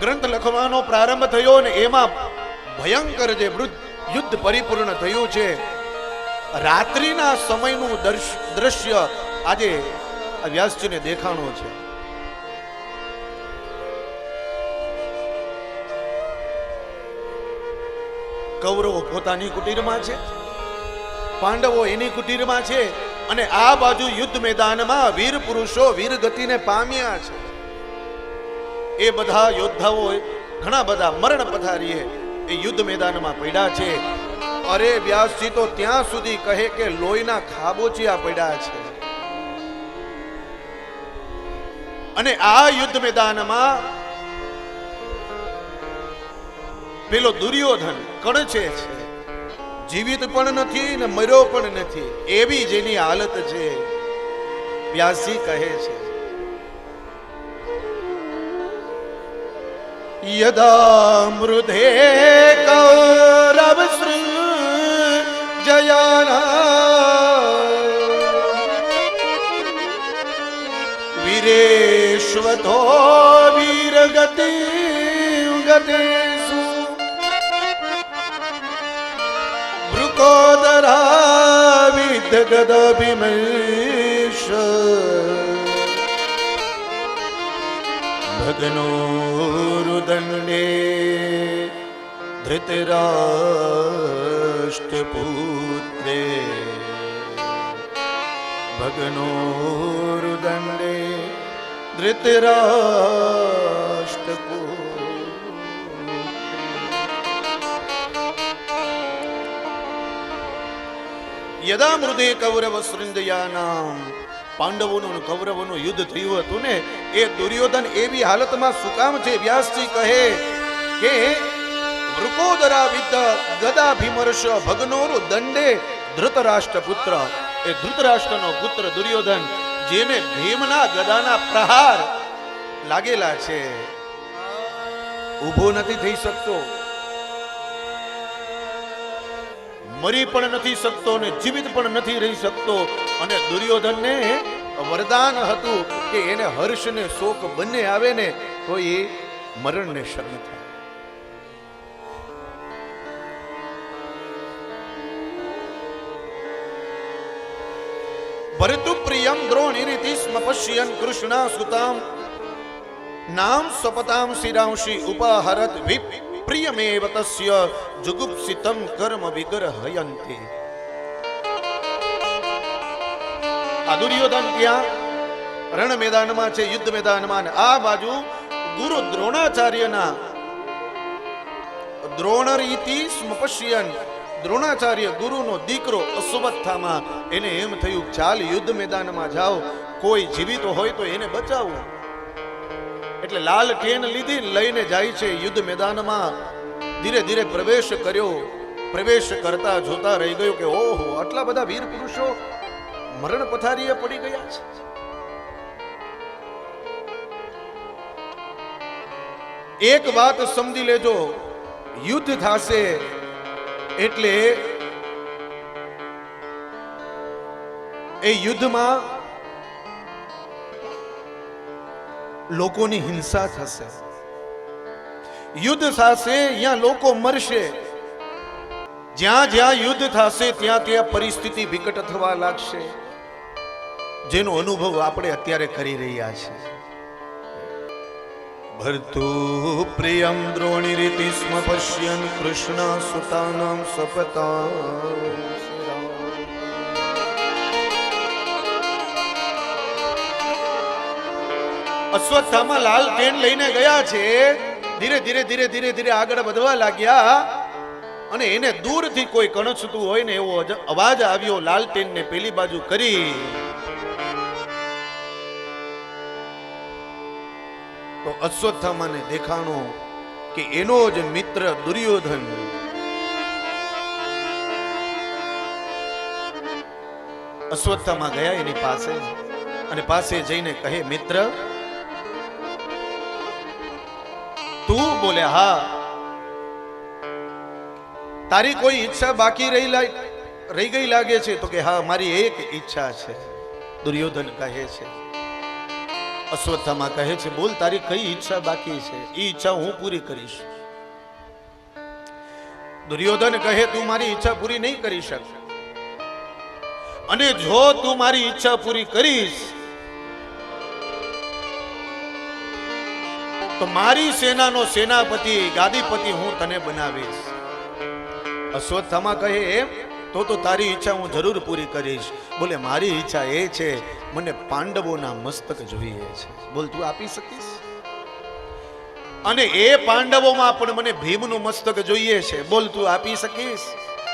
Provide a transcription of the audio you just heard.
ગ્રંથ લખવાનો પ્રારંભ થયો ને એમાં ભયંકર જે યુદ્ધ પરિપૂર્ણ થયું છે. રાત્રિના સમયનું દ્રશ્ય આજે વ્યાસજીને દેખાણો છે. કૌરવો પોતાની કુટીરમાં છે, પાંડવો એની કુટીરમાં છે, અને આ બાજુ યુદ્ધ મેદાનમાં વીર પુરુષો વીર ગતિને પામ્યા છે. એ બધા યોદ્ધાઓ ઘણા બધા મરણ પથારીએ એ યુદ્ધ મેદાનમાં પડ્યા છે. અરે વ્યાસજી તો ત્યાં સુધી કહે કે લોહીના ખાબોચિયા પડ્યા છે. અને આ યુદ્ધ મેદાનમાં પેલો દુર્યોધન કણચે છે, જીવિત પણ નથી ને મર્યો પણ નથી, એવી જેની હાલત છે. વ્યાસજી કહે છે યદા મૃધે કૌરવ જયાના વીરેશ્વતો વીરગતિ ગતેષુ ભૃકોદરા વિદ્ગદભિમેશ ભગ્નોરુદંડે ધૃતરાષ્ટ્રપુત્રે ભગ્નોરુદંડે ધૃતરાષ્ટ્રપુત્રે. યદા મૃદે કૌરવ સૃંદયાનામ, પાંડવોનું કૌરવોનું યુદ્ધ થયું હતું ને, એ દુર્યોધન એવી હાલતમાં શું કામ છે? વ્યાસજી કહે કે વૃકોદરા વિદ્ય ગદા ભીમર્ષ ભગ્નોરુ દંડે ધૃતરાષ્ટ્ર પુત્ર. એ ધૃતરાષ્ટ્રનો પુત્ર દુર્યોધન, જેને ભીમના ગદાના પ્રહાર લાગેલા છે, ઊભો નથી થઈ શકતો, મરી પણ નથી શકતો ને જીવિત પણ નથી રહી શકતો. અને દુર્યોધનને વરદાન હતું કે એને હર્ષ ને શોક બંને આવે ને તો એ મરણને શરણ થાય. ભરતુ પ્રિયમ દ્રોણિરીતિ સ્મ પશ્યન કૃષ્ણા સુતામ નામ સ્વપતામ શિરાંશી ઉપાહરત વિપ પ્રિયમેવ તસ્ય જુગુપ્સિતમ કર્મ વિગ્રહયંતિ. આ દુર્યોધન ત્યાં રણ મેદાનમાં છે, યુદ્ધ મેદાનમાં. આ બાજુ ગુરુ દ્રોણાચાર્યના દ્રોણરીતિ સ્મપશ્યન, દ્રોણાચાર્ય ગુરુનો દીકરો અશ્વત્થામા, એને એમ થયું ચાલ યુદ્ધ મેદાનમાં જાઓ, કોઈ જીવિત હોય તો એને બચાવો. એટલે લાલ ટેન લીધી લઈને જાય છે યુદ્ધ મેદાનમાં. ધીરે ધીરે પ્રવેશ કર્યો. પ્રવેશ કરતા જોતા રહી ગયો કે ઓહો, આટલા બધા વીર પુરુષો મરણ પથારીએ પડી ગયા છે. એક વાત સમજી લેજો, યુદ્ધ થશે એટલે એ યુદ્ધમાં લોકોની હિંસા થશે. યુદ્ધ થશે ત્યાં લોકો મરશે. જ્યાં જ્યાં યુદ્ધ થશે ત્યાં ત્યાં પરિસ્થિતિ વિકટ થવા લાગશે, જેનો અનુભવ આપણે અત્યારે કરી રહ્યા છીએ. ભર્તુ પ્રિયમ દ્રોણિરીતિ સ્મ પશ્યન કૃષ્ણ સુતાનામ સપતા. અશ્વત્થામા લાલ ટેન લઈને ગયા છે. ધીરે ધીરે ધીરે ધીરે ધીરે આગળ વધવા લાગ્યા અને એને દૂરથી કોઈ કણછતું હોય ને એવો અવાજ આવ્યો. લાલ ટેન ને પેલી બાજુ કરી તો અશ્વત્થામાને દેખાણો કે એનો જ મિત્ર દુર્યોધન અશ્વત્થામા ગયા એની પાસે અને પાસે જઈને કહે, મિત્ર તું? બોલે હા. તારી કોઈ ઈચ્છા બાકી રહી ગઈ લાગે છે? તો કે હા, મારી એક ઈચ્છા છે. દુર્યોધન કહે છે અશ્વત્થામા કહે છે, બોલ તારી કઈ ઈચ્છા બાકી છે, એ ઈચ્છા હું પૂરી કરીશ. દુર્યોધન કહે, તું મારી ઈચ્છા પૂરી નહીં કરી શક, અને જો તું મારી ઈચ્છા પૂરી કરીશ તો મારી સેનાનો સેનાપતિ ગાદીપતિ હું તને બનાવીશ. અશ્વત્થામા કહે, તો તારી ઈચ્છા હું જરૂર પૂરી કરીશ. બોલે, મારી ઈચ્છા એ છે, મને પાંડવોના મસ્તક જોઈએ છે. બોલ, તું આપી શકીશ? અને એ પાંડવોમાં પણ મને ભીમનું મસ્તક જોઈએ છે. બોલ, તું આપી શકીશ?